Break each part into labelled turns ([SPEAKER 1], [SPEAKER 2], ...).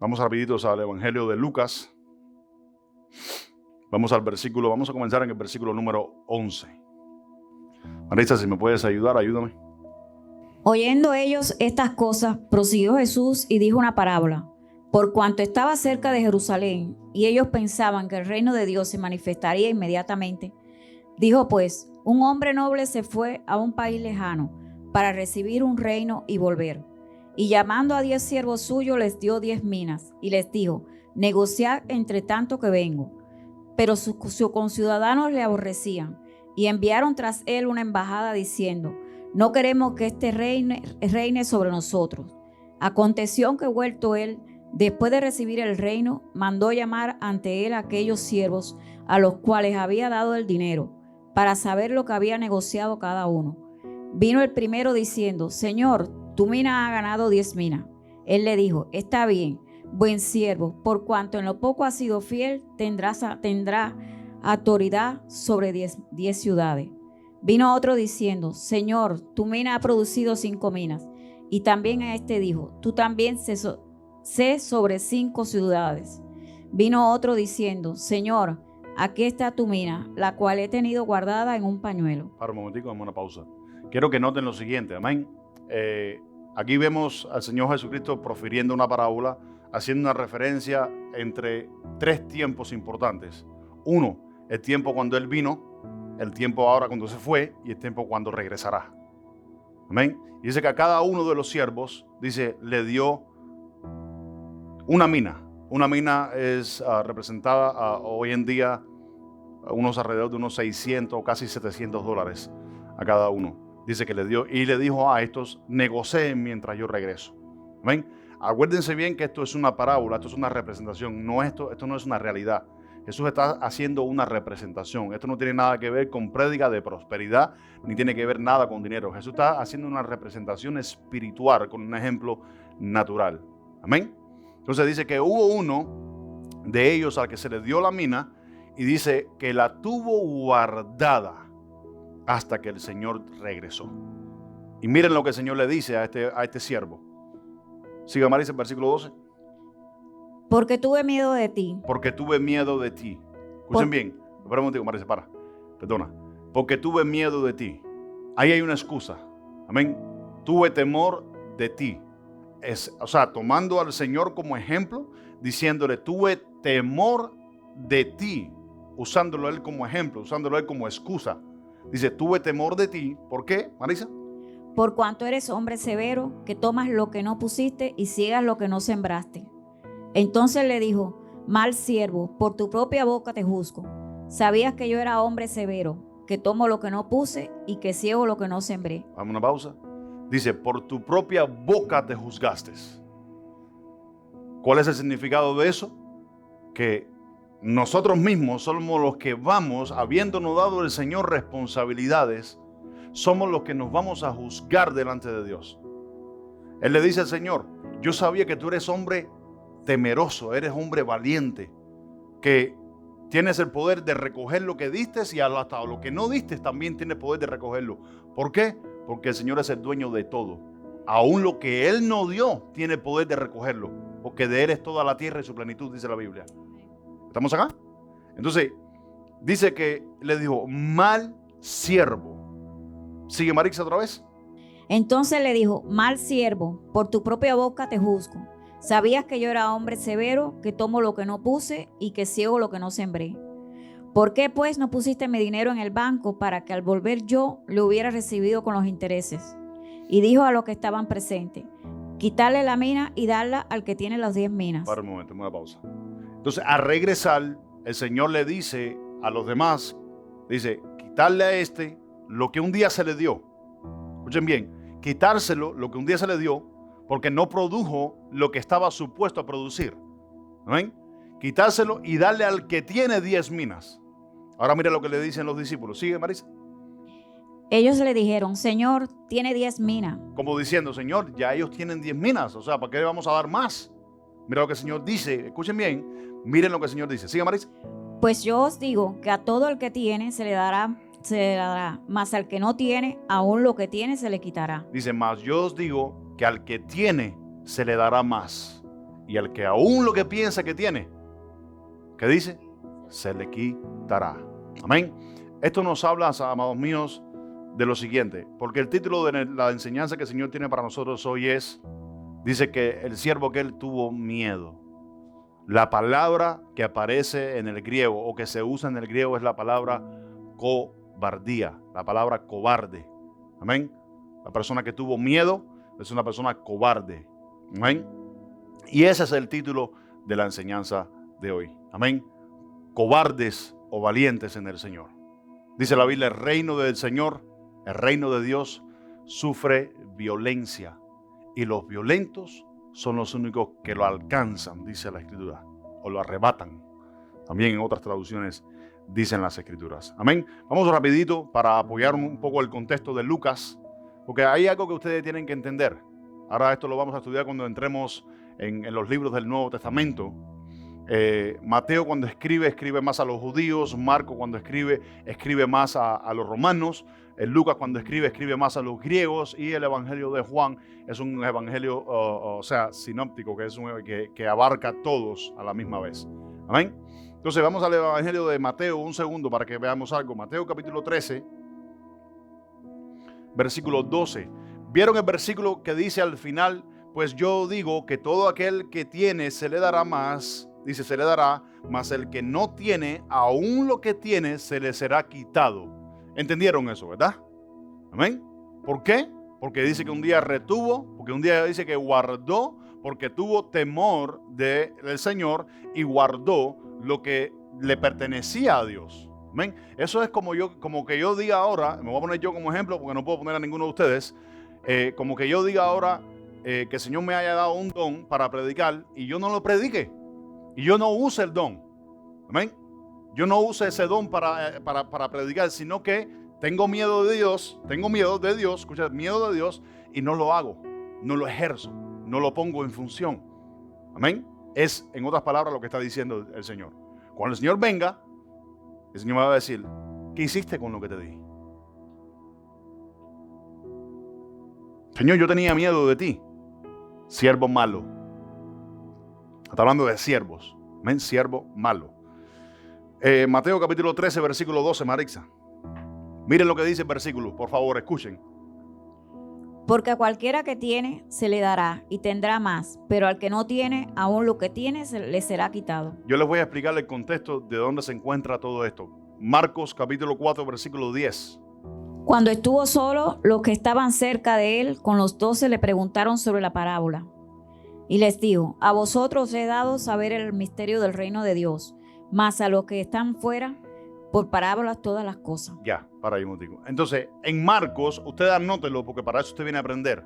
[SPEAKER 1] Vamos rapiditos al Evangelio de Lucas. Vamos a comenzar en el versículo número 11. Marisa, si me puedes ayudar, ayúdame.
[SPEAKER 2] Oyendo ellos estas cosas, prosiguió Jesús y dijo una parábola. Por cuanto estaba cerca de Jerusalén, y ellos pensaban que el reino de Dios se manifestaría inmediatamente, dijo pues, un hombre noble se fue a un país lejano para recibir un reino y volver. Y llamando a 10 siervos suyos, les dio 10 minas, y les dijo, negociad entre tanto que vengo. Pero sus conciudadanos le aborrecían, y enviaron tras él una embajada diciendo, no queremos que este reine sobre nosotros. Aconteció que vuelto él, después de recibir el reino, mandó llamar ante él a aquellos siervos a los cuales había dado el dinero, para saber lo que había negociado cada uno. Vino el primero diciendo, Señor, tu mina ha ganado 10 minas. Él le dijo, está bien, buen siervo, por cuanto en lo poco has sido fiel, tendrá autoridad sobre 10 ciudades. Vino otro diciendo, Señor, tu mina ha producido 5 minas. Y también a este dijo, tú también sé sobre 5 ciudades. Vino otro diciendo, Señor, aquí está tu mina, la cual he tenido guardada en un pañuelo.
[SPEAKER 1] Para un momentico, dame una pausa. Quiero que noten lo siguiente, amén. Aquí vemos al Señor Jesucristo profiriendo una parábola, haciendo una referencia entre 3 tiempos importantes. Uno, el tiempo cuando Él vino, el tiempo ahora cuando se fue y el tiempo cuando regresará. Amén. Y dice que a cada uno de los siervos, dice, le dio una mina. Una mina es representada hoy en día alrededor de unos 600, casi $700 a cada uno. Dice que le dio y le dijo a estos, negocien mientras yo regreso. Amén. Acuérdense bien que esto es una parábola, esto es una representación, esto no es una realidad. Jesús está haciendo una representación. Esto no tiene nada que ver con prédica de prosperidad, ni tiene que ver nada con dinero. Jesús está haciendo una representación espiritual con un ejemplo natural. Amén. Entonces dice que hubo uno de ellos al que se le dio la mina y dice que la tuvo guardada hasta que el Señor regresó. Y miren lo que el Señor le dice a este siervo. Siga Marisa, el versículo 12.
[SPEAKER 2] Porque tuve miedo de ti.
[SPEAKER 1] Porque tuve miedo de ti. Escuchen bien. Espera un momento, Marisa, para. Perdona. Porque tuve miedo de ti. Ahí hay una excusa. Amén. Tuve temor de ti. Tomando al Señor como ejemplo, diciéndole, tuve temor de ti. Usándolo a Él como ejemplo, usándolo a Él como excusa. Dice, tuve temor de ti. ¿Por qué, Marisa?
[SPEAKER 2] Por cuanto eres hombre severo, que tomas lo que no pusiste y ciegas lo que no sembraste. Entonces le dijo, mal siervo, por tu propia boca te juzgo. Sabías que yo era hombre severo, que tomo lo que no puse y que ciego lo que no sembré.
[SPEAKER 1] Vamos a una pausa. Dice, por tu propia boca te juzgaste. ¿Cuál es el significado de eso? Que nosotros mismos somos los que vamos, habiéndonos dado el Señor responsabilidades, somos los que nos vamos a juzgar delante de Dios. Él le dice al Señor, yo sabía que tú eres hombre temeroso, eres hombre valiente, que tienes el poder de recoger lo que diste y hasta lo que no diste también tienes poder de recogerlo. ¿Por qué? Porque el Señor es el dueño de todo. Aún lo que Él no dio tiene poder de recogerlo, porque de Él es toda la tierra y su plenitud, dice la Biblia. ¿Estamos acá? Entonces, dice que le dijo, mal siervo. ¿Sigue Marisa otra vez?
[SPEAKER 2] Entonces le dijo, mal siervo, por tu propia boca te juzgo. Sabías que yo era hombre severo, que tomo lo que no puse y que ciego lo que no sembré. ¿Por qué pues no pusiste mi dinero en el banco para que al volver yo lo hubiera recibido con los intereses? Y dijo a los que estaban presentes, quitarle la mina y darla al que tiene las 10 minas.
[SPEAKER 1] Para un momento, una pausa. Entonces, al regresar, el Señor le dice a los demás, dice, quitarle a este lo que un día se le dio. Escuchen bien, quitárselo lo que un día se le dio, porque no produjo lo que estaba supuesto a producir. ¿Ven? Quitárselo y darle al que tiene 10 minas. Ahora mira lo que le dicen los discípulos. ¿Sigue, Marisa?
[SPEAKER 2] Ellos le dijeron, Señor, tiene 10 minas.
[SPEAKER 1] Como diciendo, Señor, ya ellos tienen 10 minas. O sea, ¿para qué le vamos a dar más? Mira lo que el Señor dice. Escuchen bien. Miren lo que el Señor dice. ¿Sigue, Marisa?
[SPEAKER 2] Pues yo os digo que a todo el que tiene se le dará, mas al que no tiene, aún lo que tiene se le quitará.
[SPEAKER 1] Dice, mas yo os digo que al que tiene se le dará más. Y al que aún lo que piensa que tiene, ¿qué dice? Se le quitará. Amén. Esto nos habla, amados míos, de lo siguiente, porque el título de la enseñanza que el Señor tiene para nosotros hoy dice que el siervo aquel tuvo miedo. La palabra que aparece en el griego o que se usa en el griego es la palabra cobardía, la palabra cobarde. Amén. La persona que tuvo miedo es una persona cobarde. Amén. Y ese es el título de la enseñanza de hoy. Amén. Cobardes o valientes en el Señor. Dice la Biblia, el reino del Señor, el reino de Dios, sufre violencia. Y los violentos son los únicos que lo alcanzan, dice la Escritura. O lo arrebatan. También en otras traducciones dicen las Escrituras. Amén. Vamos rapidito para apoyar un poco el contexto de Lucas. Porque hay algo que ustedes tienen que entender. Ahora esto lo vamos a estudiar cuando entremos en los libros del Nuevo Testamento. Mateo cuando escribe más a los judíos. Marco cuando escribe más a los romanos. Lucas cuando escribe más a los griegos. Y el evangelio de Juan es un evangelio, sinóptico, que abarca a todos a la misma vez. Amén. Entonces vamos al evangelio de Mateo un segundo para que veamos algo. Mateo capítulo 13, versículo 12. ¿Vieron el versículo que dice al final? Pues yo digo que todo aquel que tiene se le dará más. Dice, se le dará, mas el que no tiene, aún lo que tiene, se le será quitado. ¿Entendieron eso, verdad? Amén. ¿Por qué? Porque dice que un día retuvo, porque un día dice que guardó, porque tuvo temor del Señor y guardó lo que le pertenecía a Dios. Amén. Eso es como que yo diga ahora, me voy a poner yo como ejemplo porque no puedo poner a ninguno de ustedes, como que yo diga ahora que el Señor me haya dado un don para predicar y yo no lo predique. Y yo no use el don. Amén. Yo no use ese don para predicar, sino que tengo miedo de Dios, escucha, miedo de Dios y no lo hago, no lo ejerzo, no lo pongo en función. Amén. Es, en otras palabras, lo que está diciendo el Señor. Cuando el Señor venga, el Señor me va a decir, ¿qué hiciste con lo que te di? Señor, yo tenía miedo de ti, siervo malo. Está hablando de siervos. Amén, siervo malo. Mateo capítulo 13, versículo 12, Marixa. Miren lo que dice el versículo, por favor, escuchen.
[SPEAKER 2] Porque a cualquiera que tiene se le dará y tendrá más, pero al que no tiene, aún lo que tiene le será quitado.
[SPEAKER 1] Yo les voy a explicar el contexto de dónde se encuentra todo esto. Marcos capítulo 4, versículo 10.
[SPEAKER 2] Cuando estuvo solo, los que estaban cerca de él con los 12 le preguntaron sobre la parábola. Y les dijo, a vosotros he dado saber el misterio del reino de Dios, mas a los que están fuera, por parábolas todas las cosas.
[SPEAKER 1] Ya, para ahí un momentico. Entonces, en Marcos, usted anótelo porque para eso usted viene a aprender.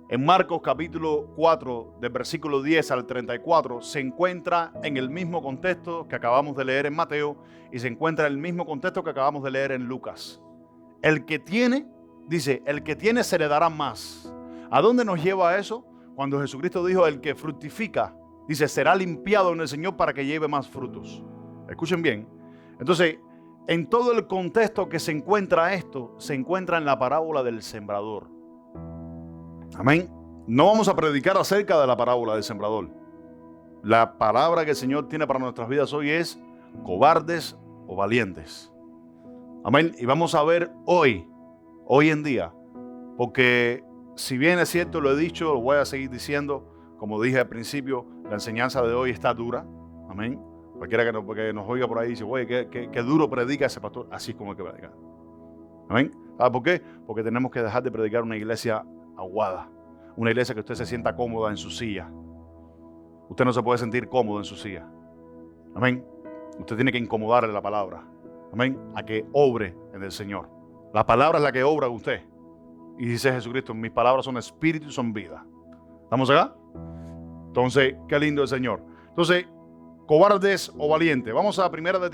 [SPEAKER 1] En Marcos capítulo 4, del versículo 10 al 34, se encuentra en el mismo contexto que acabamos de leer en Mateo y se encuentra en el mismo contexto que acabamos de leer en Lucas. El que tiene, dice, el que tiene se le dará más. ¿A dónde nos lleva eso? Cuando Jesucristo dijo, el que fructifica, dice, será limpiado en el Señor para que lleve más frutos. Escuchen bien. Entonces, en todo el contexto que se encuentra esto, se encuentra en la parábola del sembrador. Amén. No vamos a predicar acerca de la parábola del sembrador. La palabra que el Señor tiene para nuestras vidas hoy es cobardes o valientes. Amén. Y vamos a ver hoy en día, porque si bien es cierto, lo he dicho, lo voy a seguir diciendo, como dije al principio, la enseñanza de hoy está dura. Amén. Cualquiera que nos oiga por ahí dice, oye, qué duro predica ese pastor. Así es como hay que predicar. Amén. ¿Sabe por qué? Porque tenemos que dejar de predicar una iglesia aguada. Una iglesia que usted se sienta cómoda en su silla. Usted no se puede sentir cómodo en su silla. Amén. Usted tiene que incomodarle la palabra. Amén. A que obre en el Señor. La palabra es la que obra en usted. Y dice Jesucristo, mis palabras son espíritu y son vida. ¿Estamos acá? Entonces, qué lindo el Señor. Entonces, cobardes o valientes. Vamos a Segunda de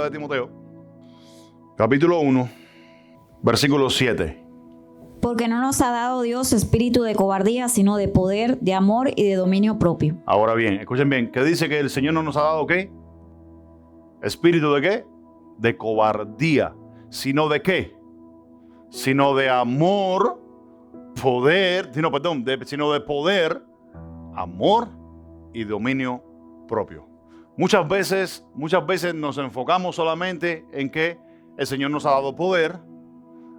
[SPEAKER 1] Timoteo. Capítulo 1, versículo 7.
[SPEAKER 2] Porque no nos ha dado Dios espíritu de cobardía, sino de poder, de amor y de dominio propio.
[SPEAKER 1] Ahora bien, escuchen bien, ¿qué dice que el Señor no nos ha dado qué? ¿Espíritu de qué? De cobardía. ¿Sino de qué? Sino de amor, sino de poder, amor y dominio propio. Muchas veces nos enfocamos solamente en que el Señor nos ha dado poder,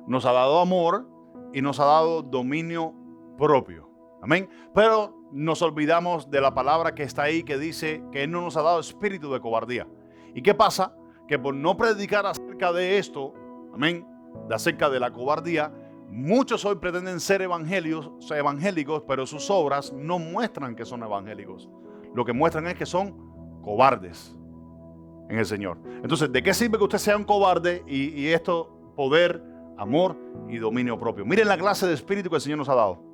[SPEAKER 1] nos ha dado amor y nos ha dado dominio propio. Amén. Pero nos olvidamos de la palabra que está ahí, que dice que Él no nos ha dado espíritu de cobardía. ¿Y qué pasa? Que por no predicar acerca de esto, amén, acerca de la cobardía, muchos hoy pretenden ser evangélicos, pero sus obras no muestran que son evangélicos. Lo que muestran es que son cobardes en el Señor. Entonces, ¿de qué sirve que usted sea un cobarde y esto, poder, amor y dominio propio? Miren la clase de espíritu que el Señor nos ha dado.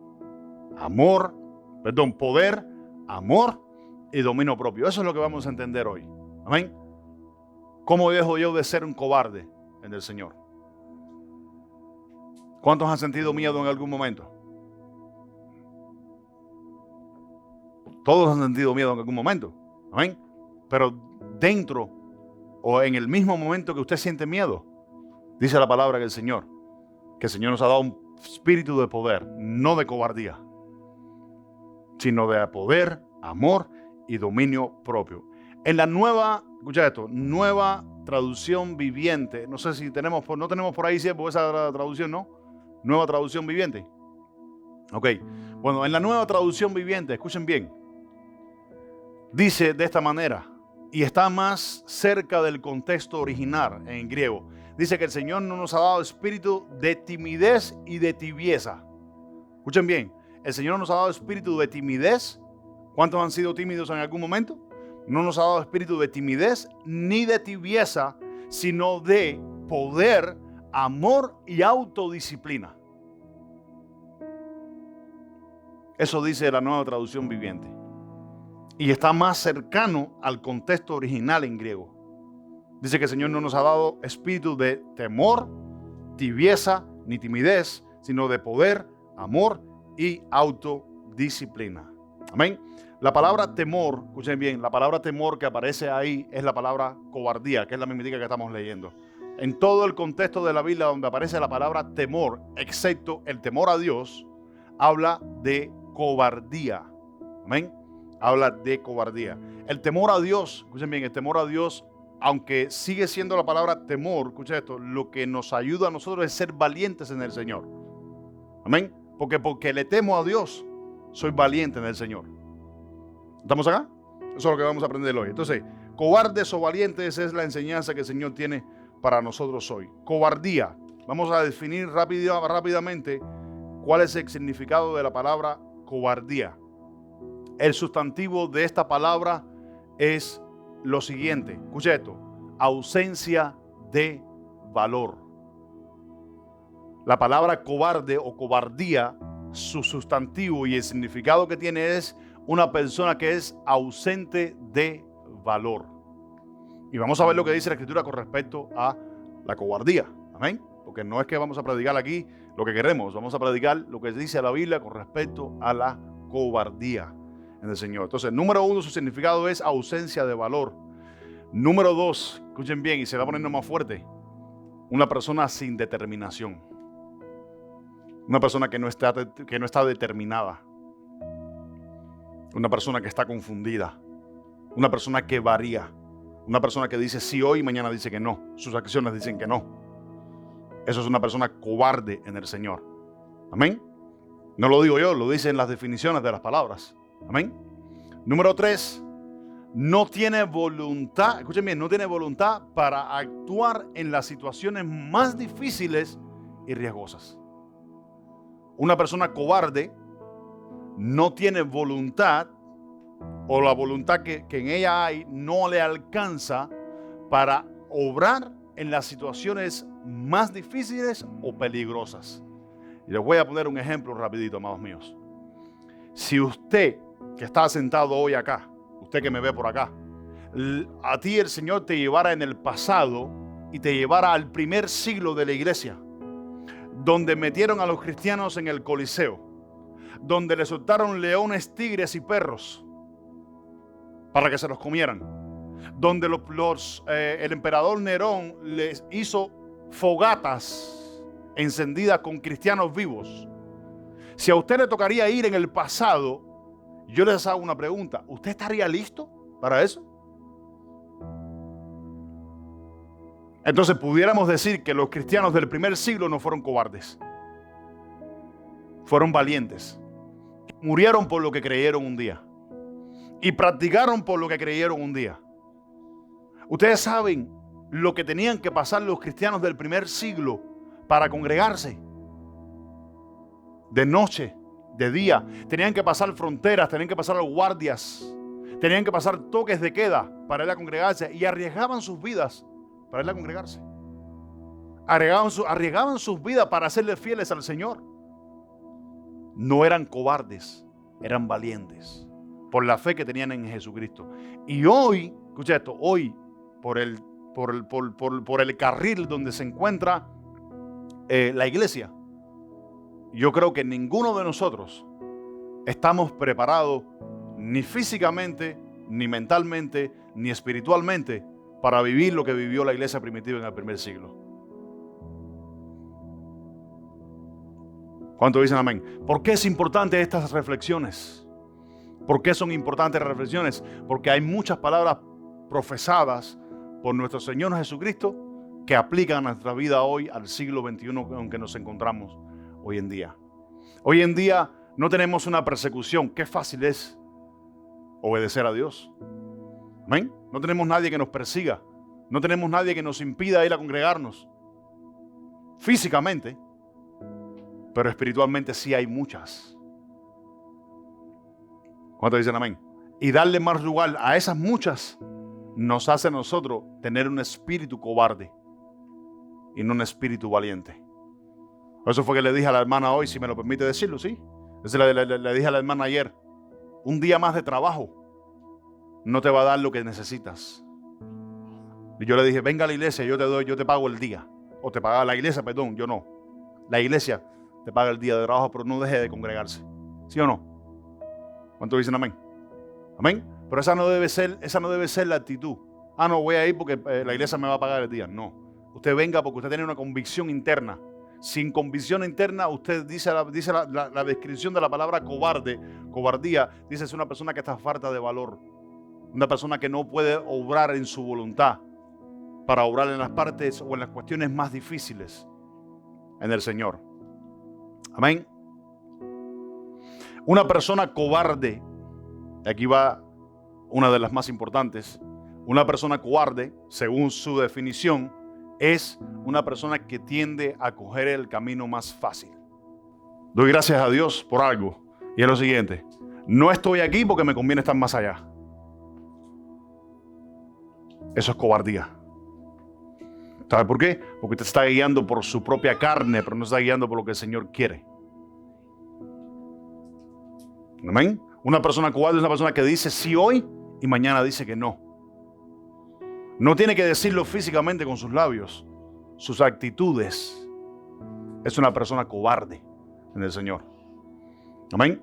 [SPEAKER 1] Poder, amor y dominio propio. Eso es lo que vamos a entender hoy. Amén. ¿Cómo dejo yo de ser un cobarde en el Señor? ¿Cuántos han sentido miedo en algún momento? Todos han sentido miedo en algún momento. Amén. Pero dentro o en el mismo momento que usted siente miedo, dice la palabra que el Señor nos ha dado un espíritu de poder, no de cobardía, sino de poder, amor y dominio propio. En la nueva traducción viviente, no sé si no tenemos por ahí siempre esa traducción, ¿no? Nueva traducción viviente. Ok, bueno, en la nueva traducción viviente, escuchen bien, dice de esta manera, y está más cerca del contexto original en griego. Dice que el Señor no nos ha dado espíritu de timidez y de tibieza. Escuchen bien, el Señor nos ha dado espíritu de timidez. ¿Cuántos han sido tímidos en algún momento? No nos ha dado espíritu de timidez ni de tibieza, sino de poder, amor y autodisciplina. Eso dice la nueva traducción viviente. Y está más cercano al contexto original en griego. Dice que el Señor no nos ha dado espíritu de temor, tibieza ni timidez, sino de poder, amor y autodisciplina. Amén. La palabra temor, escuchen bien, la palabra temor que aparece ahí es la palabra cobardía, que es la misma que estamos leyendo. En todo el contexto de la Biblia donde aparece la palabra temor, excepto el temor a Dios, habla de cobardía. Amén. Habla de cobardía. El temor a Dios, escuchen bien, el temor a Dios, aunque sigue siendo la palabra temor, escuchen esto, lo que nos ayuda a nosotros es ser valientes en el Señor. Amén. Porque le temo a Dios, soy valiente en el Señor. ¿Estamos acá? Eso es lo que vamos a aprender hoy. Entonces, cobardes o valientes es la enseñanza que el Señor tiene para nosotros hoy. Cobardía. Vamos a definir rápidamente cuál es el significado de la palabra cobardía. El sustantivo de esta palabra es lo siguiente. Escuche esto. Ausencia de valor. La palabra cobarde o cobardía, su sustantivo y el significado que tiene es una persona que es ausente de valor. Y vamos a ver lo que dice la Escritura con respecto a la cobardía. Amén. Porque no es que vamos a predicar aquí lo que queremos. Vamos a predicar lo que dice la Biblia con respecto a la cobardía en el Señor. Entonces, número 1, su significado es ausencia de valor. Número 2, escuchen bien y se va poniendo más fuerte, una persona sin determinación. Una persona que no está determinada. Una persona que está confundida. Una persona que varía. Una persona que dice sí hoy y mañana dice que no. Sus acciones dicen que no. Eso es una persona cobarde en el Señor. Amén. No lo digo yo, lo dicen las definiciones de las palabras. Amén. Número 3, no tiene voluntad, escuchen bien, no tiene voluntad para actuar en las situaciones más difíciles y riesgosas. Una persona cobarde no tiene voluntad, o la voluntad que en ella hay no le alcanza para obrar en las situaciones más difíciles o peligrosas. Y les voy a poner un ejemplo rapidito, amados míos. Si usted que está sentado hoy acá, usted que me ve por acá, a ti el Señor te llevara en el pasado y te llevara al primer siglo de la iglesia, donde metieron a los cristianos en el Coliseo, donde le soltaron leones, tigres y perros para que se los comieran, donde el emperador Nerón les hizo fogatas encendidas con cristianos vivos. Si a usted le tocaría ir en el pasado, yo les hago una pregunta. ¿Usted estaría listo para eso? Entonces pudiéramos decir que los cristianos del primer siglo no fueron cobardes. Fueron valientes. Murieron por lo que creyeron un día. Y practicaron por lo que creyeron un día. Ustedes saben lo que tenían que pasar los cristianos del primer siglo para congregarse. De noche, de día. Tenían que pasar fronteras, tenían que pasar guardias. Tenían que pasar toques de queda para ir a congregarse. Y arriesgaban sus vidas para ir a congregarse. Arriesgaban sus vidas para serles fieles al Señor. No eran cobardes, eran valientes por la fe que tenían en Jesucristo. Y hoy, escucha esto, hoy por el carril donde se encuentra la iglesia, yo creo que ninguno de nosotros estamos preparados ni físicamente, ni mentalmente, ni espiritualmente para vivir lo que vivió la iglesia primitiva en el primer siglo. ¿Cuántos dicen amén? ¿Por qué es importante estas reflexiones? ¿Por qué son importantes las reflexiones? Porque hay muchas palabras profesadas por nuestro Señor Jesucristo que aplican a nuestra vida hoy, al siglo XXI en que nos encontramos hoy en día. Hoy en día no tenemos una persecución. Qué fácil es obedecer a Dios. ¿Amén? No tenemos nadie que nos persiga. No tenemos nadie que nos impida ir a congregarnos. Físicamente. Pero espiritualmente sí hay muchas. ¿Cuántos dicen amén? Y darle más lugar a esas muchas nos hace a nosotros tener un espíritu cobarde y no un espíritu valiente. Eso fue que le dije a la hermana hoy, si me lo permite decirlo, ¿sí? Eso le dije a la hermana ayer. Un día más de trabajo no te va a dar lo que necesitas. Y yo le dije, venga a la iglesia, yo te pago el día. O te paga la iglesia, perdón, yo no. La iglesia te paga el día de trabajo, pero no deje de congregarse. ¿Sí o no? ¿Cuántos dicen amén? Amén. Pero esa no debe ser la actitud. Ah, no, voy a ir porque la iglesia me va a pagar el día. No. Usted venga porque usted tiene una convicción interna. Sin convicción interna, usted dice la descripción de la palabra cobardía, dice es una persona que está falta de valor. Una persona que no puede obrar en su voluntad para obrar en las partes o en las cuestiones más difíciles en el Señor. Amén. Una persona cobarde, aquí va una de las más importantes. Una persona cobarde, según su definición, es una persona que tiende a coger el camino más fácil. Doy gracias a Dios por algo, y es lo siguiente: no estoy aquí porque me conviene estar más allá. Eso es cobardía. ¿Sabe por qué? Porque te está guiando por su propia carne, pero no está guiando por lo que el Señor quiere. ¿Amén? Una persona cobarde es una persona que dice sí hoy y mañana dice que no. No tiene que decirlo físicamente con sus labios, sus actitudes. Es una persona cobarde en el Señor. Amén.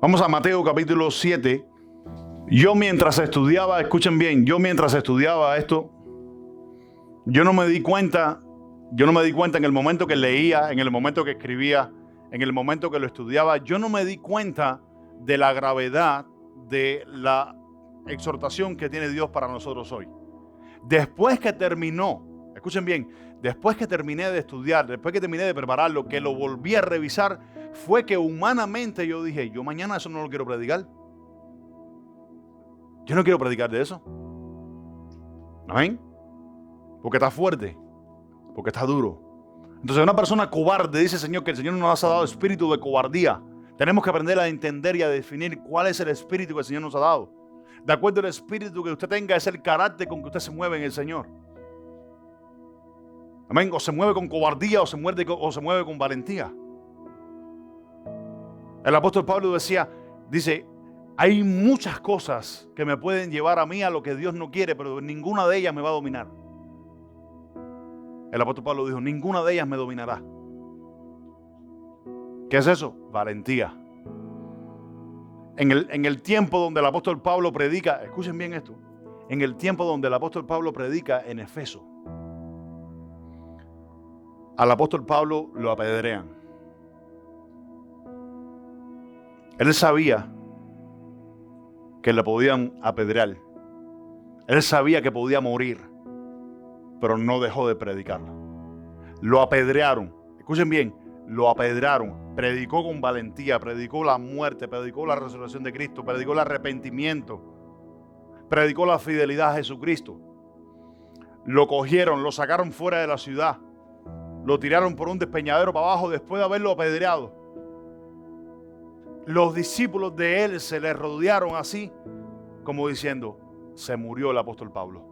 [SPEAKER 1] Vamos a Mateo capítulo 7. Yo mientras estudiaba, escuchen bien, esto, yo no me di cuenta en el momento que leía, en el momento que escribía, en el momento que lo estudiaba, yo no me di cuenta de la gravedad de la exhortación que tiene Dios para nosotros hoy. Después que terminó, escuchen bien, después que terminé de estudiar, después que terminé de prepararlo, que lo volví a revisar, fue que humanamente yo dije, yo mañana eso no lo quiero predicar. Yo no quiero predicar de eso. ¿Amén? Porque está fuerte, porque está duro. Entonces una persona cobarde, dice el Señor, que el Señor nos ha dado espíritu de cobardía. Tenemos que aprender a entender y a definir cuál es el espíritu que el Señor nos ha dado. De acuerdo al espíritu que usted tenga, es el carácter con que usted se mueve en el Señor. Amén. O se mueve con cobardía o se mueve con valentía. El apóstol Pablo dice, hay muchas cosas que me pueden llevar a mí a lo que Dios no quiere, pero ninguna de ellas me va a dominar. El apóstol Pablo dijo, ninguna de ellas me dominará. ¿Qué es eso? Valentía. En el tiempo donde el apóstol Pablo predica, escuchen bien esto, en el tiempo donde el apóstol Pablo predica en Efeso, al apóstol Pablo lo apedrean. Él sabía que le podían apedrear. Él sabía que podía morir, pero no dejó de predicarlo. Lo apedrearon. Escuchen bien, lo apedrearon. Predicó con valentía, predicó la muerte, predicó la resurrección de Cristo, predicó el arrepentimiento, predicó la fidelidad a Jesucristo. Lo cogieron, lo sacaron fuera de la ciudad, lo tiraron por un despeñadero para abajo después de haberlo apedreado. Los discípulos de él se le rodearon así, como diciendo, se murió el apóstol Pablo.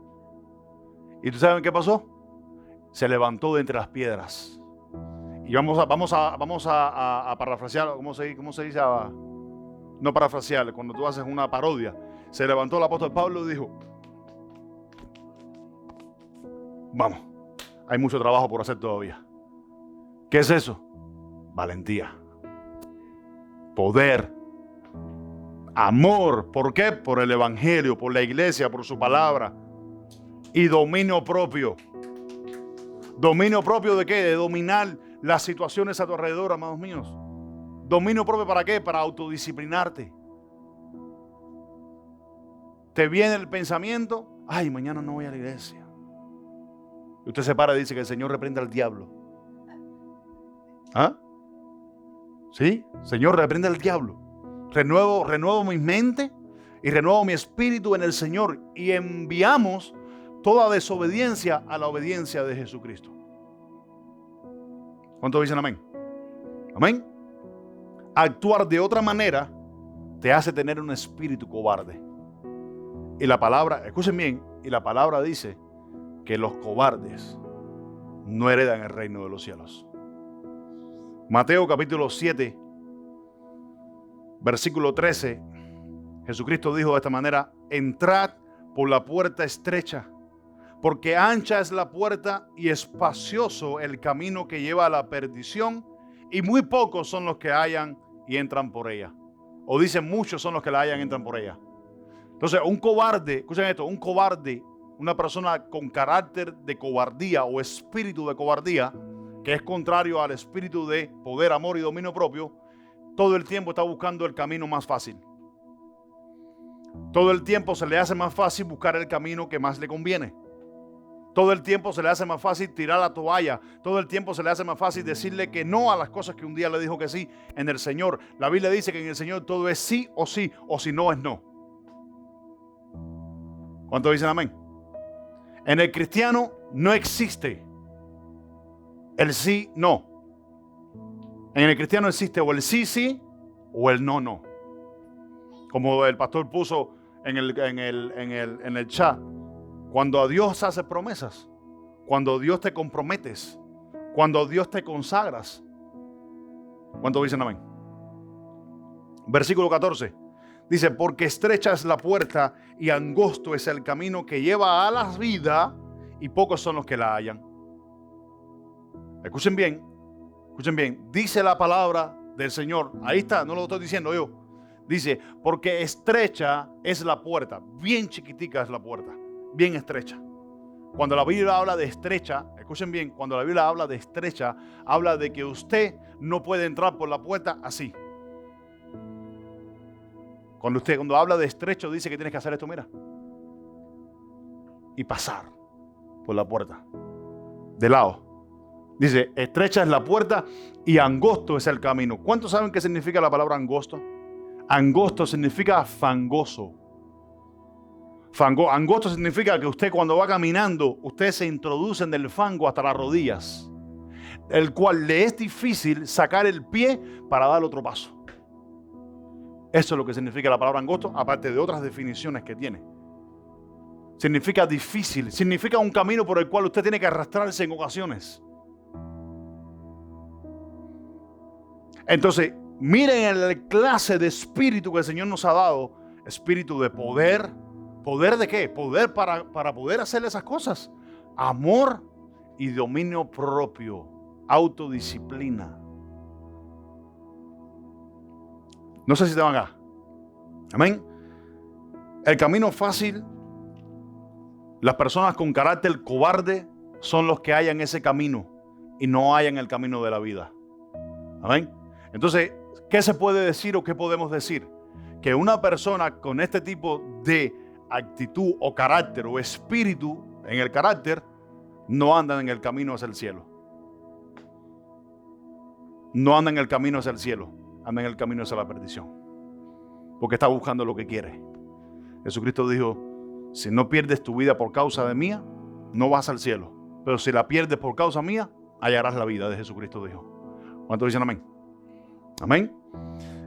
[SPEAKER 1] ¿Y tú sabes qué pasó? Se levantó de entre las piedras. Y vamos a parafrasear, ¿cómo se dice? No parafrasear, cuando tú haces una parodia. Se levantó el apóstol Pablo y dijo, vamos, hay mucho trabajo por hacer todavía. ¿Qué es eso? Valentía, poder, amor. ¿Por qué? Por el evangelio, por la iglesia, por su palabra. Y dominio propio. ¿Dominio propio de qué? De dominar las situaciones a tu alrededor, amados míos. ¿Dominio propio para qué? Para autodisciplinarte. Te viene el pensamiento, ay, mañana no voy a la iglesia. Y usted se para y dice que el Señor reprenda al diablo. ¿Ah? ¿Sí? Señor, reprenda al diablo. Renuevo mi mente y renuevo mi espíritu en el Señor. Y enviamos toda desobediencia a la obediencia de Jesucristo. ¿Cuántos dicen amén? Amén. Actuar de otra manera te hace tener un espíritu cobarde. Y la palabra, escuchen bien, y la palabra dice que los cobardes no heredan el reino de los cielos. Mateo capítulo 7, versículo 13, Jesucristo dijo de esta manera, entrad por la puerta estrecha, porque ancha es la puerta y espacioso el camino que lleva a la perdición, y muy pocos son los que hallan y entran por ella. O dicen muchos son los que la hallan y entran por ella. Entonces, un cobarde, escuchen esto, un cobarde, una persona con carácter de cobardía o espíritu de cobardía, que es contrario al espíritu de poder, amor y dominio propio, todo el tiempo está buscando el camino más fácil. Todo el tiempo se le hace más fácil buscar el camino que más le conviene. Todo el tiempo se le hace más fácil tirar la toalla. Todo el tiempo se le hace más fácil decirle que no a las cosas que un día le dijo que sí en el Señor. La Biblia dice que en el Señor todo es sí, o si no es no. ¿Cuántos dicen amén? En el cristiano no existe el sí, no. En el cristiano existe o el sí, sí, o el no, no. Como el pastor puso en el chat. Cuando a Dios hace promesas, cuando Dios te comprometes, cuando Dios te consagras. ¿Cuántos dicen amén? Versículo 14. Dice, porque estrecha es la puerta y angosto es el camino que lleva a la vida y pocos son los que la hallan. Escuchen bien, dice la palabra del Señor. Ahí está, no lo estoy diciendo yo. Dice, porque estrecha es la puerta, bien chiquitica es la puerta, bien estrecha. Cuando la Biblia habla de estrecha, escuchen bien, cuando la Biblia habla de estrecha, habla de que usted no puede entrar por la puerta así. Cuando habla de estrecho, dice que tienes que hacer esto, mira. Y pasar por la puerta. De lado. Dice, estrecha es la puerta y angosto es el camino. ¿Cuántos saben qué significa la palabra angosto? Angosto significa fangoso. Angosto significa que usted cuando va caminando, usted se introduce en el fango hasta las rodillas, el cual le es difícil sacar el pie para dar otro paso. Eso es lo que significa la palabra angosto, aparte de otras definiciones que tiene. Significa difícil, significa un camino por el cual usted tiene que arrastrarse en ocasiones. Entonces, miren la clase de espíritu que el Señor nos ha dado. Espíritu de poder. ¿Poder de qué? Poder para poder hacer esas cosas. Amor y dominio propio. Autodisciplina. No sé si te van acá. Amén. El camino fácil, las personas con carácter cobarde son los que hallan ese camino y no hallan el camino de la vida. Amén. Entonces, ¿Qué se puede decir o qué podemos decir? Que una persona con este tipo de actitud o carácter o espíritu en el carácter no anda en el camino hacia el cielo. No anda en el camino hacia el cielo, anda en el camino hacia la perdición. Porque está buscando lo que quiere. Jesucristo dijo, si no pierdes tu vida por causa de mía, no vas al cielo. Pero si la pierdes por causa mía, hallarás la vida, de Jesucristo dijo. ¿Cuántos dicen amén? Amén.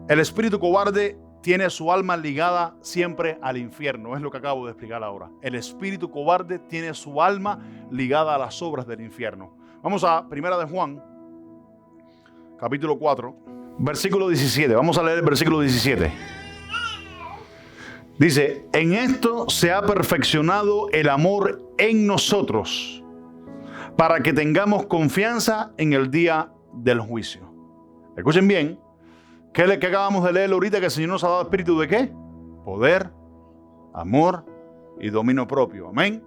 [SPEAKER 1] El espíritu cobarde tiene su alma ligada siempre al infierno. Es lo que acabo de explicar ahora. El espíritu cobarde tiene su alma ligada a las obras del infierno. Vamos a 1 de Juan, capítulo 4, versículo 17. Vamos a leer el versículo 17. Dice, en esto se ha perfeccionado el amor en nosotros, para que tengamos confianza en el día del juicio. Escuchen bien, ¿qué acabamos de leer ahorita? Que el Señor nos ha dado espíritu de ¿qué? Poder, amor y dominio propio. Amén.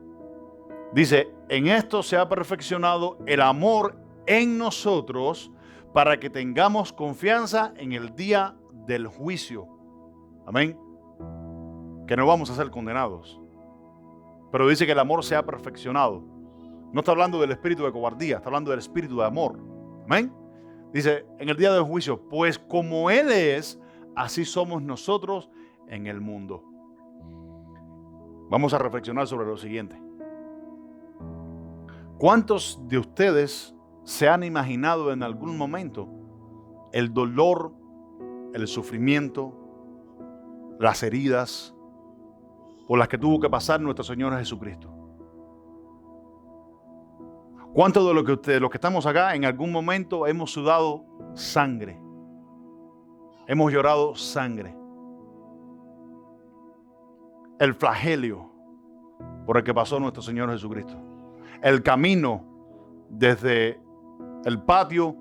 [SPEAKER 1] Dice, en esto se ha perfeccionado el amor en nosotros, para que tengamos confianza en el día del juicio. Amén. Que no vamos a ser condenados. Pero dice que el amor se ha perfeccionado. No está hablando del espíritu de cobardía, está hablando del espíritu de amor. Amén. Dice, en el día del juicio, pues como Él es, así somos nosotros en el mundo. Vamos a reflexionar sobre lo siguiente. ¿Cuántos de ustedes se han imaginado en algún momento el dolor, el sufrimiento, las heridas por las que tuvo que pasar nuestro Señor Jesucristo? ¿Cuántos de los que estamos acá en algún momento hemos sudado sangre? Hemos llorado sangre. El flagelio por el que pasó nuestro Señor Jesucristo. El camino desde el patio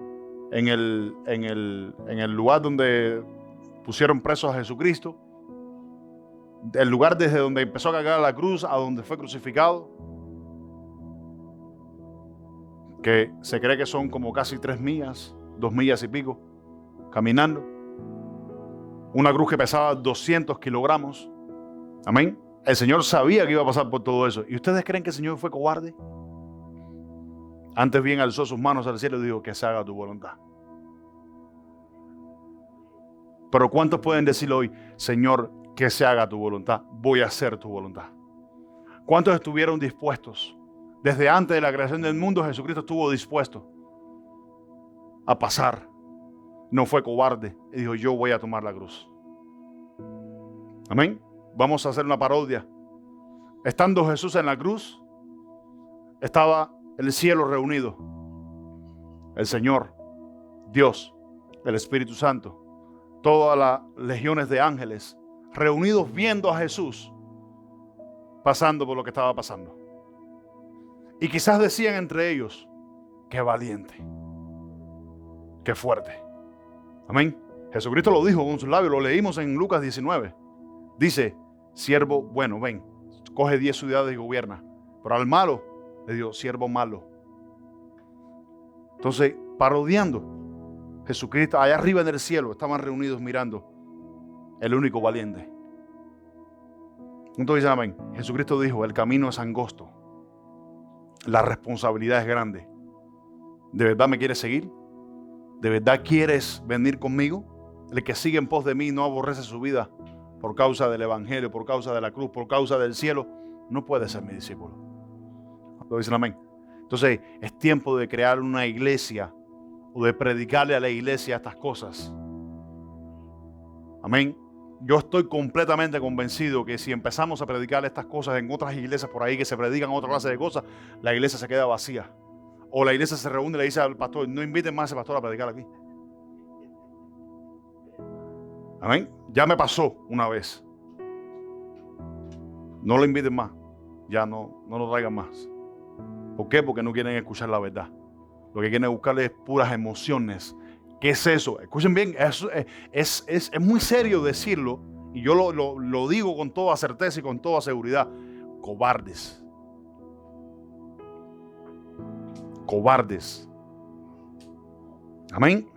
[SPEAKER 1] en el lugar donde pusieron preso a Jesucristo. El lugar desde donde empezó a cargar la cruz a donde fue crucificado, que se cree que son como casi 3 millas, 2 millas y pico, caminando. Una cruz que pesaba 200 kilogramos. Amén. El Señor sabía que iba a pasar por todo eso. ¿Y ustedes creen que el Señor fue cobarde? Antes bien alzó sus manos al cielo y dijo, que se haga tu voluntad. Pero ¿cuántos pueden decir hoy, Señor, que se haga tu voluntad? Voy a hacer tu voluntad. ¿Cuántos estuvieron dispuestos? Desde antes de la creación del mundo, Jesucristo estuvo dispuesto a pasar. No fue cobarde y dijo, yo voy a tomar la cruz. Amén. Vamos a hacer una parodia. Estando Jesús en la cruz, estaba el cielo reunido. El Señor, Dios, el Espíritu Santo, todas las legiones de ángeles reunidos viendo a Jesús pasando por lo que estaba pasando. Y quizás decían entre ellos, qué valiente, qué fuerte. Amén. Jesucristo lo dijo con sus labios, lo leímos en Lucas 19. Dice, siervo bueno, ven, coge 10 ciudades y gobierna. Pero al malo le dio siervo malo. Entonces, parodiando, Jesucristo, allá arriba en el cielo, estaban reunidos mirando el único valiente. Entonces, amén. Jesucristo dijo, el camino es angosto. La responsabilidad es grande. ¿De verdad me quieres seguir? ¿De verdad quieres venir conmigo? El que sigue en pos de mí no aborrece su vida por causa del evangelio, por causa de la cruz, por causa del cielo, no puede ser mi discípulo. ¿Lo dicen amén? Entonces, es tiempo de crear una iglesia o de predicarle a la iglesia estas cosas. Amén. Yo estoy completamente convencido que si empezamos a predicar estas cosas en otras iglesias por ahí que se predican otra clase de cosas, la iglesia se queda vacía. O la iglesia se reúne y le dice al pastor, no inviten más a ese pastor a predicar aquí. Amén. Ya me pasó una vez. No lo inviten más. Ya no lo traigan más. ¿Por qué? Porque no quieren escuchar la verdad. Lo que quieren buscarle es puras emociones. ¿Qué es eso? Escuchen bien, es muy serio decirlo, y yo lo digo con toda certeza y con toda seguridad. Cobardes. Cobardes. Amén.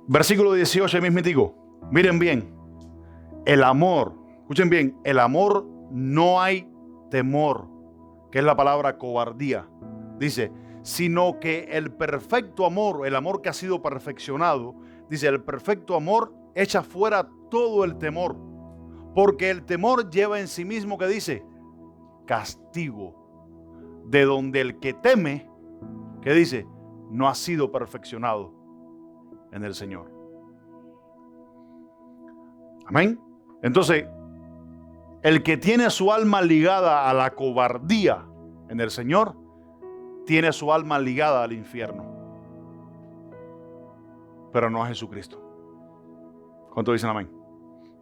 [SPEAKER 1] Versículo 18, ahí mismitico. Miren bien, el amor, escuchen bien, el amor no hay temor, que es la palabra cobardía. Dice, sino que el perfecto amor, el amor que ha sido perfeccionado, dice, el perfecto amor echa fuera todo el temor, porque el temor lleva en sí mismo, ¿qué dice? Castigo, de donde el que teme, ¿qué dice? No ha sido perfeccionado en el Señor. Amén. Entonces, el que tiene su alma ligada a la cobardía en el Señor, tiene su alma ligada al infierno, pero no a Jesucristo. ¿Cuánto dicen amén?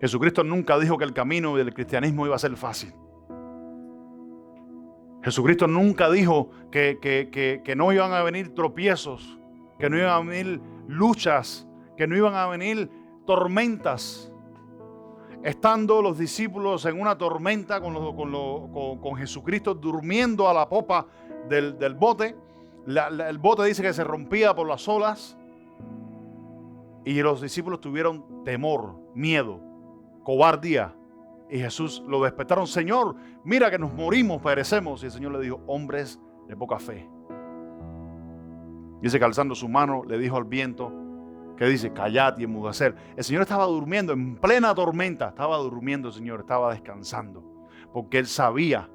[SPEAKER 1] Jesucristo nunca dijo que el camino del cristianismo iba a ser fácil. Jesucristo nunca dijo que no iban a venir tropiezos, que no iban a venir luchas, que no iban a venir tormentas. Estando los discípulos en una tormenta con Jesucristo durmiendo a la popa del bote, el bote dice que se rompía por las olas y los discípulos tuvieron temor, miedo, cobardía. Y Jesús lo despertaron: Señor, mira que nos morimos, perecemos. Y el Señor le dijo: hombres de poca fe. Dice que alzando su mano le dijo al viento, que dice: callad y enmudecer. El Señor estaba durmiendo en plena tormenta. Estaba durmiendo el Señor, estaba descansando. Porque Él sabía,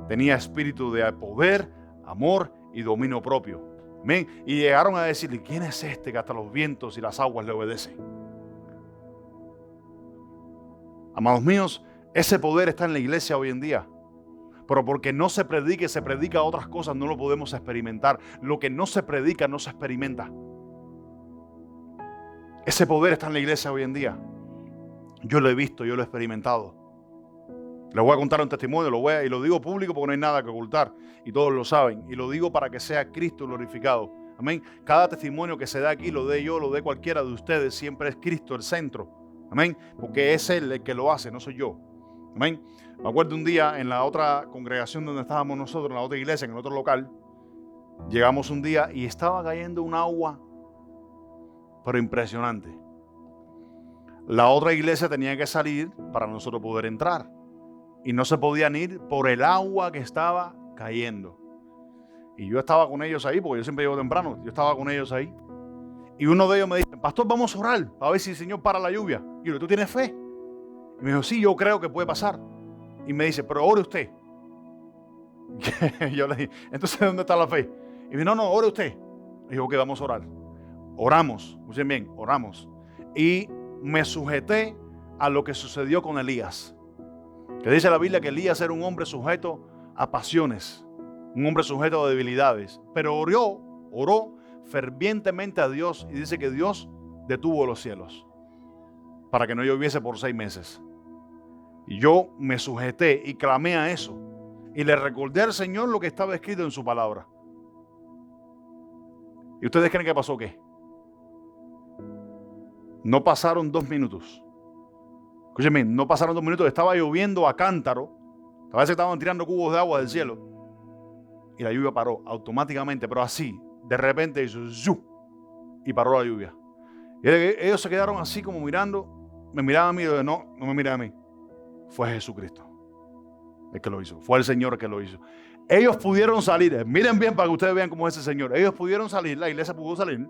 [SPEAKER 1] tenía espíritu de poder, amor y dominio propio. Amén. Y llegaron a decirle: ¿quién es este que hasta los vientos y las aguas le obedecen? Amados míos, ese poder está en la iglesia hoy en día. Pero porque no se predique, se predica otras cosas, no lo podemos experimentar. Lo que no se predica, no se experimenta. Ese poder está en la iglesia hoy en día. Yo lo he visto, yo lo he experimentado. Les voy a contar un testimonio, y lo digo público porque no hay nada que ocultar. Y todos lo saben. Y lo digo para que sea Cristo glorificado. Amén. Cada testimonio que se da aquí, lo dé yo, lo dé cualquiera de ustedes, siempre es Cristo el centro. Amén. Porque es Él el que lo hace, no soy yo. Amén. Me acuerdo un día en la otra congregación donde estábamos nosotros, en la otra iglesia, en el otro local. Llegamos un día y estaba cayendo un agua, pero impresionante. La otra iglesia tenía que salir para nosotros poder entrar. Y no se podían ir por el agua que estaba cayendo. Y yo estaba con ellos ahí, porque yo siempre llego temprano. Yo estaba con ellos ahí. Y uno de ellos me dice: pastor, vamos a orar a ver si el Señor para la lluvia. Y yo: ¿tú tienes fe? Y me dijo: sí, yo creo que puede pasar. Y me dice: pero ore usted. Yo le dije: entonces, ¿dónde está la fe? Y me dijo: no, ore usted. Y dijo: ok, vamos a orar. Oramos, escuchen bien, oramos. Y me sujeté a lo que sucedió con Elías. Que dice la Biblia que Elías era un hombre sujeto a pasiones, un hombre sujeto a debilidades. Pero oró fervientemente a Dios, y dice que Dios detuvo los cielos para que no lloviese por 6 meses. Y yo me sujeté y clamé a eso. Y le recordé al Señor lo que estaba escrito en su palabra. ¿Y ustedes creen que pasó qué? No pasaron 2 minutos. Escúchenme, no pasaron 2 minutos. Estaba lloviendo a cántaro. A veces estaban tirando cubos de agua del cielo. Y la lluvia paró automáticamente, pero así, de repente hizo ¡zu! Y paró la lluvia. Y ellos se quedaron así como mirando. Me miraban a mí y yo: no me mira a mí. Fue Jesucristo el que lo hizo. Fue el Señor el que lo hizo. Ellos pudieron salir. Miren bien para que ustedes vean cómo es ese Señor. Ellos pudieron salir, la iglesia pudo salir.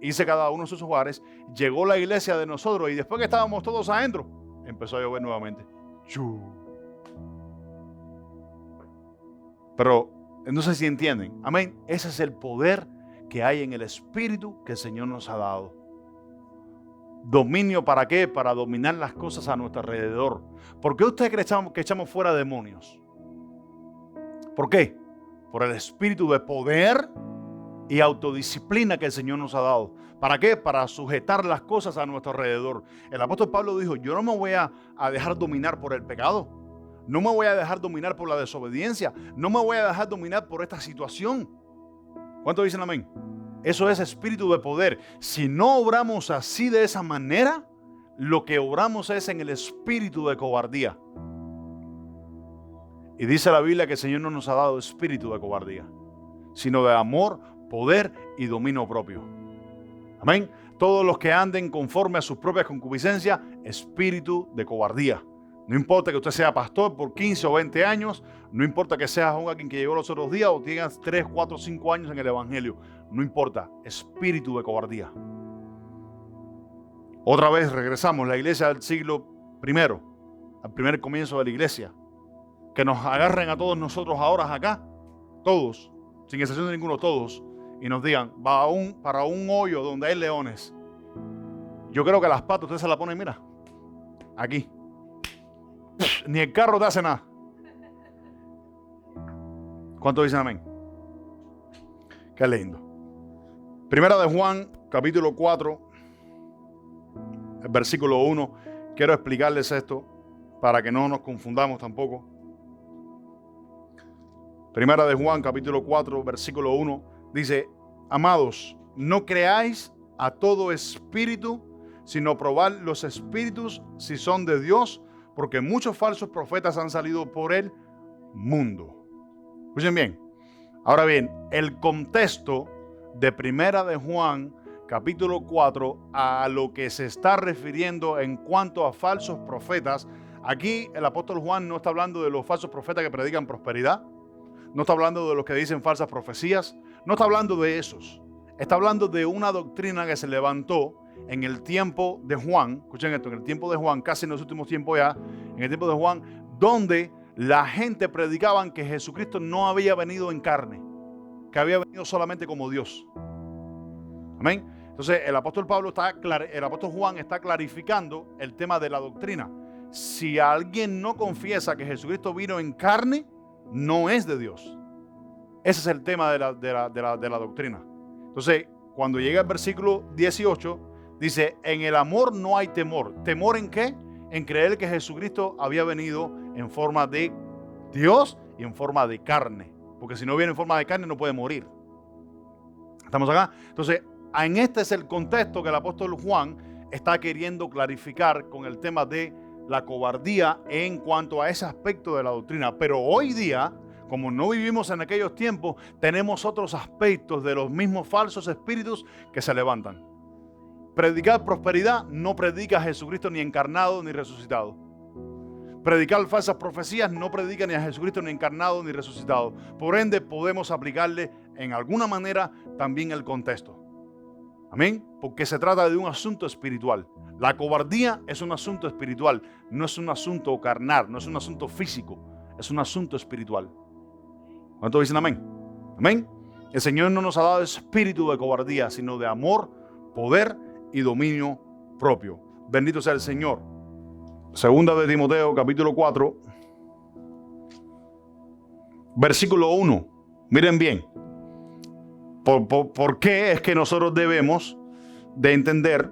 [SPEAKER 1] Hice cada uno de sus hogares. Llegó la iglesia de nosotros y después que estábamos todos adentro, empezó a llover nuevamente. Pero no sé si entienden. Amén. Ese es el poder que hay en el Espíritu que el Señor nos ha dado. ¿Dominio para qué? Para dominar las cosas a nuestro alrededor. ¿Por qué ustedes creen que echamos fuera demonios? ¿Por qué? Por el espíritu de poder y autodisciplina que el Señor nos ha dado. ¿Para qué? Para sujetar las cosas a nuestro alrededor. El apóstol Pablo dijo: yo no me voy a dejar dominar por el pecado. No me voy a dejar dominar por la desobediencia. No me voy a dejar dominar por esta situación. ¿Cuántos dicen amén? Eso es espíritu de poder. Si no obramos así, de esa manera, lo que obramos es en el espíritu de cobardía. Y dice la Biblia que el Señor no nos ha dado espíritu de cobardía, sino de amor, poder y dominio propio. Amén. todos los que anden conforme a sus propias concupiscencias, espíritu de cobardía. No importa que usted sea pastor por 15 o 20 años, no importa que seas alguien que llegó los otros días o tengas 3, 4, 5 años en el evangelio, no importa, espíritu de cobardía. Otra vez regresamos, la iglesia del siglo I, al primer comienzo de la iglesia, que nos agarren a todos nosotros ahora acá, todos, sin excepción de ninguno, todos, y nos digan, va para un hoyo donde hay leones. Yo creo que las patas ustedes se las ponen, mira, aquí. Ni el carro te hace nada. ¿Cuántos dicen amén? Qué lindo. Primera de Juan, capítulo 4, el versículo 1. Quiero explicarles esto para que no nos confundamos tampoco. Primera de Juan, capítulo 4, versículo 1. Dice, amados, no creáis a todo espíritu, sino probad los espíritus si son de Dios, porque muchos falsos profetas han salido por el mundo. Escuchen bien. Ahora bien, el contexto de Primera de Juan, capítulo 4, a lo que se está refiriendo en cuanto a falsos profetas, aquí el apóstol Juan no está hablando de los falsos profetas que predican prosperidad, no está hablando de los que dicen falsas profecías, no está hablando de esos. Está hablando de una doctrina que se levantó en el tiempo de Juan, escuchen esto, en el tiempo de Juan, casi en los últimos tiempos ya, en el tiempo de Juan, donde la gente predicaban que Jesucristo no había venido en carne, que había venido solamente como Dios. Amén. Entonces el apóstol Juan está clarificando el tema de la doctrina. Si alguien no confiesa que Jesucristo vino en carne, no es de Dios. Ese es el tema de la doctrina. Entonces, cuando llega el versículo 18, dice, en el amor no hay temor. ¿Temor en qué? En creer que Jesucristo había venido en forma de Dios y en forma de carne. Porque si no viene en forma de carne no puede morir. ¿Estamos acá? Entonces, en este es el contexto que el apóstol Juan está queriendo clarificar con el tema de la cobardía en cuanto a ese aspecto de la doctrina. Pero hoy día, como no vivimos en aquellos tiempos, tenemos otros aspectos de los mismos falsos espíritus que se levantan. Predicar prosperidad no predica a Jesucristo ni encarnado ni resucitado. Predicar falsas profecías no predica ni a Jesucristo ni encarnado ni resucitado. Por ende, podemos aplicarle en alguna manera también el contexto. Amén. Porque se trata de un asunto espiritual. La cobardía es un asunto espiritual, no es un asunto carnal, no es un asunto físico, es un asunto espiritual. ¿Cuántos dicen amén? Amén. El Señor no nos ha dado espíritu de cobardía, sino de amor, poder y dominio propio. Bendito sea el Señor. Segunda de Timoteo, capítulo 4, versículo 1. Miren bien. ¿Por qué es que nosotros debemos de entender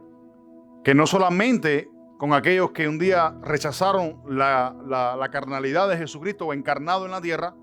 [SPEAKER 1] que no solamente con aquellos que un día rechazaron la carnalidad de Jesucristo encarnado en la tierra,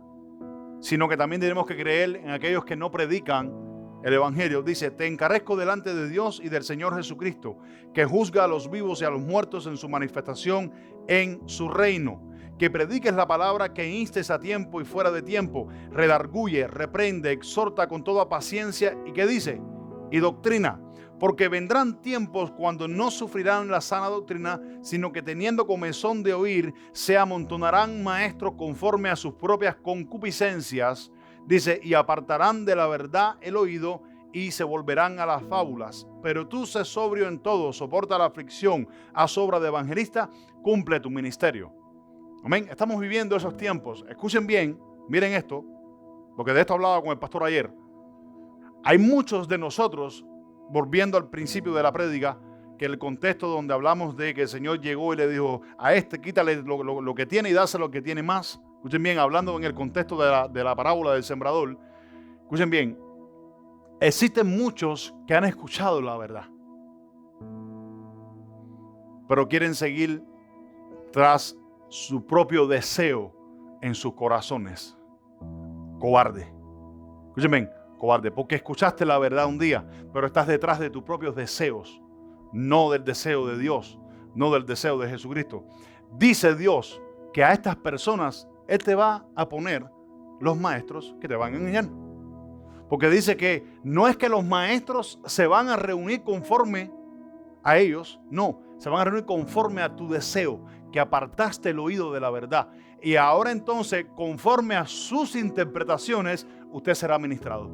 [SPEAKER 1] sino que también tenemos que creer en aquellos que no predican el Evangelio? Dice, te encarezco delante de Dios y del Señor Jesucristo, que juzga a los vivos y a los muertos en su manifestación en su reino, que prediques la palabra, que instes a tiempo y fuera de tiempo, redarguye, reprende, exhorta con toda paciencia, y que dice, y doctrina, porque vendrán tiempos cuando no sufrirán la sana doctrina, sino que teniendo comezón de oír, se amontonarán maestros conforme a sus propias concupiscencias, dice, y apartarán de la verdad el oído y se volverán a las fábulas. Pero tú sé sobrio en todo, soporta la aflicción, haz obra de evangelista, cumple tu ministerio. Amén. Estamos viviendo esos tiempos. Escuchen bien, miren esto, porque de esto hablaba con el pastor ayer. Hay muchos de nosotros, volviendo al principio de la prédica, que el contexto donde hablamos de que el Señor llegó y le dijo a este, quítale lo que tiene y dáselo lo que tiene más. Escuchen bien, hablando en el contexto de la parábola del sembrador. Escuchen bien, existen muchos que han escuchado la verdad, pero quieren seguir tras su propio deseo en sus corazones. Cobarde. Escuchen bien, cobarde, porque escuchaste la verdad un día, pero estás detrás de tus propios deseos, no del deseo de Dios, no del deseo de Jesucristo. Dice Dios que a estas personas Él te va a poner los maestros que te van a engañar. Porque dice que no es que los maestros se van a reunir conforme a ellos, no, se van a reunir conforme a tu deseo, que apartaste el oído de la verdad. Y ahora entonces, conforme a sus interpretaciones, usted será ministrado.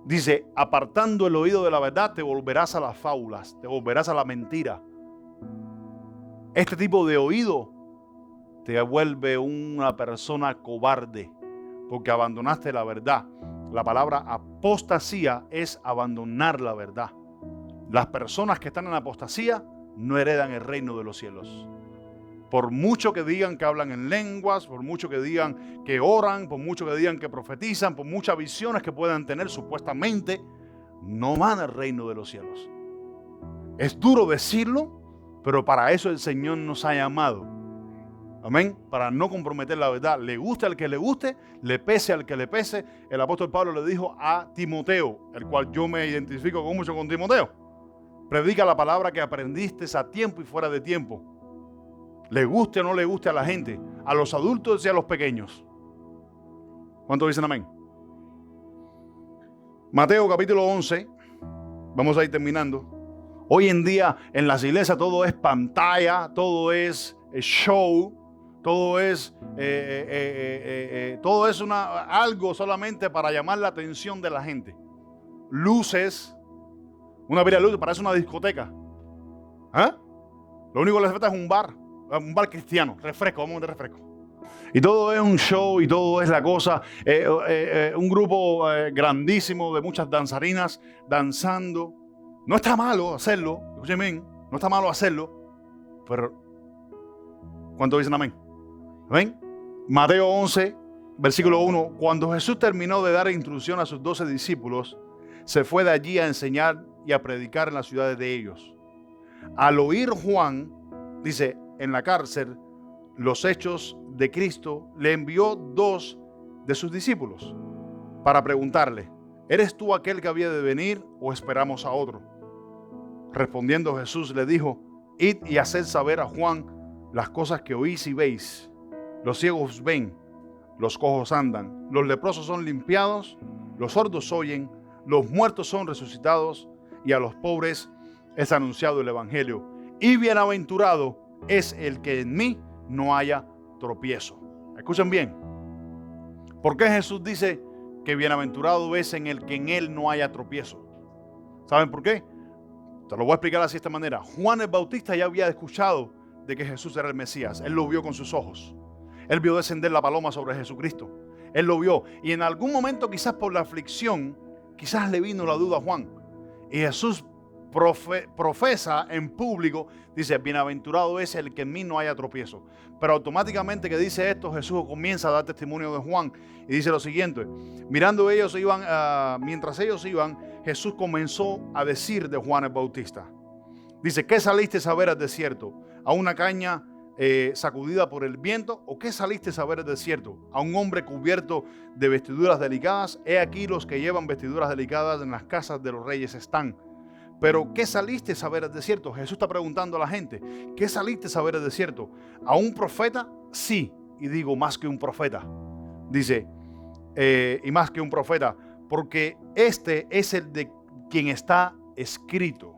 [SPEAKER 1] Dice, apartando el oído de la verdad, te volverás a las fábulas, te volverás a la mentira. Este tipo de oído te vuelve una persona cobarde, porque abandonaste la verdad. La palabra apostasía es abandonar la verdad. Las personas que están en apostasía no heredan el reino de los cielos. Por mucho que digan que hablan en lenguas, por mucho que digan que oran, por mucho que digan que profetizan, por muchas visiones que puedan tener supuestamente, no van al reino de los cielos. Es duro decirlo, pero para eso el Señor nos ha llamado. Amén. Para no comprometer la verdad. Le guste al que le guste, le pese al que le pese. El apóstol Pablo le dijo a Timoteo, el cual yo me identifico mucho con Timoteo: predica la palabra que aprendiste a tiempo y fuera de tiempo. Le guste o no le guste a la gente, a los adultos y a los pequeños. ¿Cuántos dicen amén? Mateo capítulo 11. Vamos a ir terminando. Hoy en día en las iglesias todo es pantalla, todo es show. Todo es algo solamente para llamar la atención de la gente. Luces, una pila de luces, parece una discoteca. ¿Ah? Lo único que les falta es un bar cristiano, refresco, vamos a meter refresco. Y todo es un show y todo es la cosa, un grupo grandísimo de muchas danzarinas danzando. No está malo hacerlo, escuchen bien, no está malo hacerlo, pero ¿cuántos dicen amén? ¿Ven? Mateo 11, versículo 1. Cuando Jesús terminó de dar instrucción a sus 12 discípulos, se fue de allí a enseñar y a predicar en las ciudades de ellos. Al oír Juan, dice, en la cárcel, los hechos de Cristo, le envió 2 de sus discípulos para preguntarle: ¿eres tú aquel que había de venir o esperamos a otro? Respondiendo Jesús le dijo: id y haced saber a Juan las cosas que oís y veis. Los ciegos ven, los cojos andan, los leprosos son limpiados, los sordos oyen, los muertos son resucitados, y a los pobres es anunciado el evangelio. Y bienaventurado es el que en mí no haya tropiezo. Escuchen bien. ¿Por qué Jesús dice que bienaventurado es en el que en él no haya tropiezo? ¿Saben por qué? Te lo voy a explicar así de esta manera. Juan el Bautista ya había escuchado de que Jesús era el Mesías. Él lo vio con sus ojos. Él vio descender la paloma sobre Jesucristo. Él lo vio. Y en algún momento, quizás por la aflicción, quizás le vino la duda a Juan. Y Jesús profesa en público, dice: bienaventurado es el que en mí no haya tropiezo. Pero automáticamente que dice esto, Jesús comienza a dar testimonio de Juan. Y dice lo siguiente: mientras ellos iban, Jesús comenzó a decir de Juan el Bautista. Dice: ¿qué saliste a ver al desierto? ¿A una caña sacudida por el viento? ¿O qué saliste a ver al desierto? ¿A un hombre cubierto de vestiduras delicadas? He aquí los que llevan vestiduras delicadas en las casas de los reyes están. Pero ¿qué saliste a ver al desierto? Jesús está preguntando a la gente: ¿qué saliste a ver al desierto? ¿A un profeta? Sí, y digo más que un profeta. Dice, y más que un profeta, porque este es el de quien está escrito: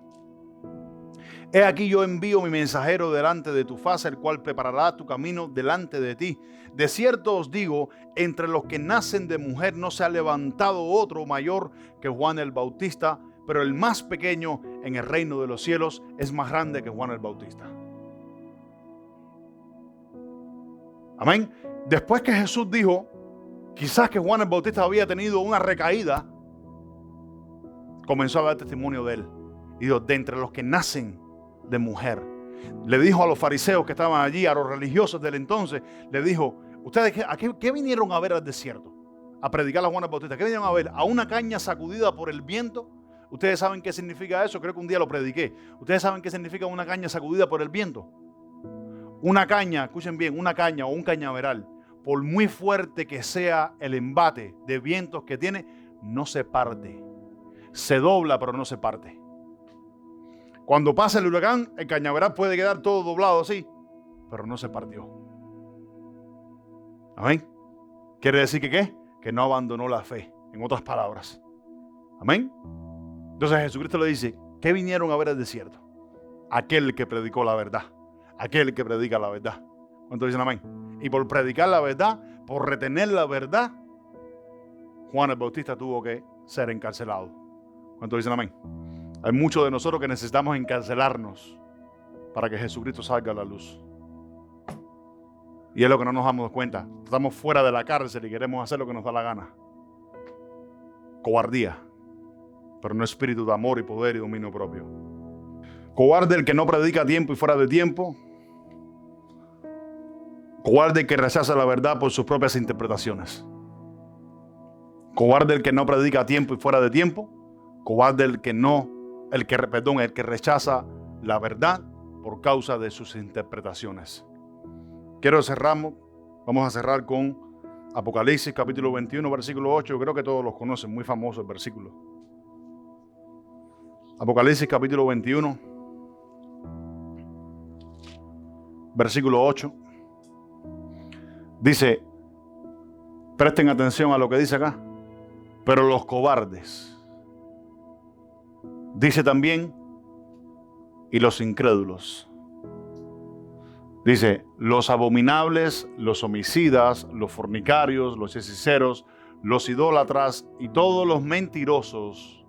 [SPEAKER 1] he aquí yo envío mi mensajero delante de tu faz, el cual preparará tu camino delante de ti. De cierto os digo, entre los que nacen de mujer no se ha levantado otro mayor que Juan el Bautista, pero el más pequeño en el reino de los cielos es más grande que Juan el Bautista. Amén. Después que Jesús dijo, quizás que Juan el Bautista había tenido una recaída, comenzó a dar testimonio de él. Y dijo: de entre los que nacen de mujer. Le dijo a los fariseos que estaban allí, a los religiosos del entonces, le dijo: ¿ustedes qué vinieron a ver al desierto? A predicar a Juan el Bautista. ¿Qué vinieron a ver? ¿A una caña sacudida por el viento? ¿Ustedes saben qué significa eso? Creo que un día lo prediqué. ¿Ustedes saben qué significa una caña sacudida por el viento? Una caña, escuchen bien, una caña o un cañaveral, por muy fuerte que sea el embate de vientos que tiene, no se parte. Se dobla, pero no se parte. Cuando pasa el huracán, el cañaveral puede quedar todo doblado así, pero no se partió. ¿Amén? ¿Quiere decir que qué? que no abandonó la fe, en otras palabras. Amén. Entonces Jesucristo le dice, ¿qué vinieron a ver al desierto? Aquel que predicó la verdad, aquel que predica la verdad. ¿Cuántos dicen amén? Y por predicar la verdad, por retener la verdad, Juan el Bautista tuvo que ser encarcelado. ¿Cuántos dicen amén? Hay muchos de nosotros que necesitamos encarcelarnos para que Jesucristo salga a la luz. Y es lo que no nos damos cuenta. Estamos fuera de la cárcel y queremos hacer lo que nos da la gana. Cobardía, pero no espíritu de amor y poder y dominio propio. Cobarde el que no predica a tiempo y fuera de tiempo. Cobarde el que rechaza la verdad por sus propias interpretaciones. Cobarde el que no predica a tiempo y fuera de tiempo. Cobarde el que rechaza la verdad por causa de sus interpretaciones. Vamos a cerrar con Apocalipsis capítulo 21, versículo 8. Yo creo que todos los conocen, muy famoso el versículo. Apocalipsis capítulo 21, versículo 8. Dice, presten atención a lo que dice acá. Pero los cobardes, dice también, y los incrédulos. Dice, los abominables, los homicidas, los fornicarios, los hechiceros, los idólatras y todos los mentirosos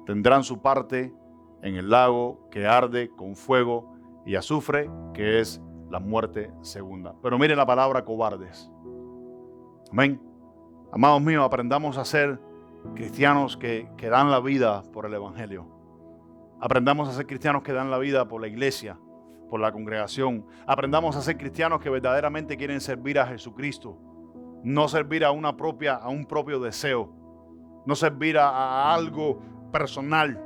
[SPEAKER 1] tendrán su parte en el lago que arde con fuego y azufre, que es la muerte segunda. Pero miren la palabra cobardes. Amén. Amados míos, aprendamos a ser cristianos que dan la vida por el evangelio. Aprendamos a ser cristianos que dan la vida por la iglesia, por la congregación. Aprendamos a ser cristianos que verdaderamente quieren servir a Jesucristo, no servir a un propio deseo, no servir a algo personal.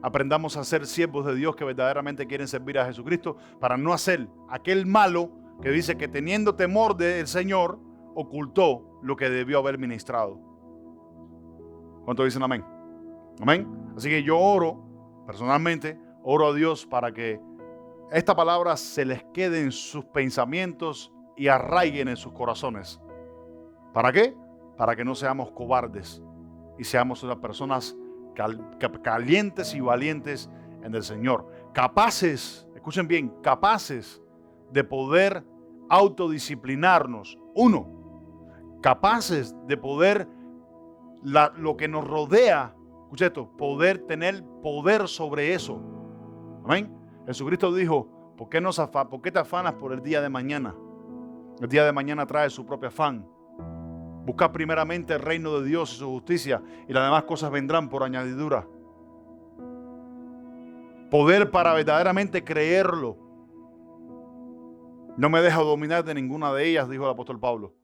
[SPEAKER 1] Aprendamos a ser siervos de Dios que verdaderamente quieren servir a Jesucristo, para no hacer aquel malo que dice que teniendo temor del Señor ocultó lo que debió haber ministrado. ¿Cuántos dicen amén? Amén. Así que yo personalmente oro a Dios para que esta palabra se les quede en sus pensamientos y arraiguen en sus corazones. ¿Para qué? Para que no seamos cobardes y seamos unas personas calientes y valientes en el Señor. Capaces, escuchen bien, capaces de poder autodisciplinarnos. Capaces de poder, lo que nos rodea, escuchen esto, poder tener poder sobre eso. Amén. Jesucristo dijo, ¿por qué te afanas por el día de mañana? El día de mañana trae su propio afán. Busca primeramente el reino de Dios y su justicia, y las demás cosas vendrán por añadidura. Poder para verdaderamente creerlo. No me dejo dominar de ninguna de ellas, dijo el apóstol Pablo.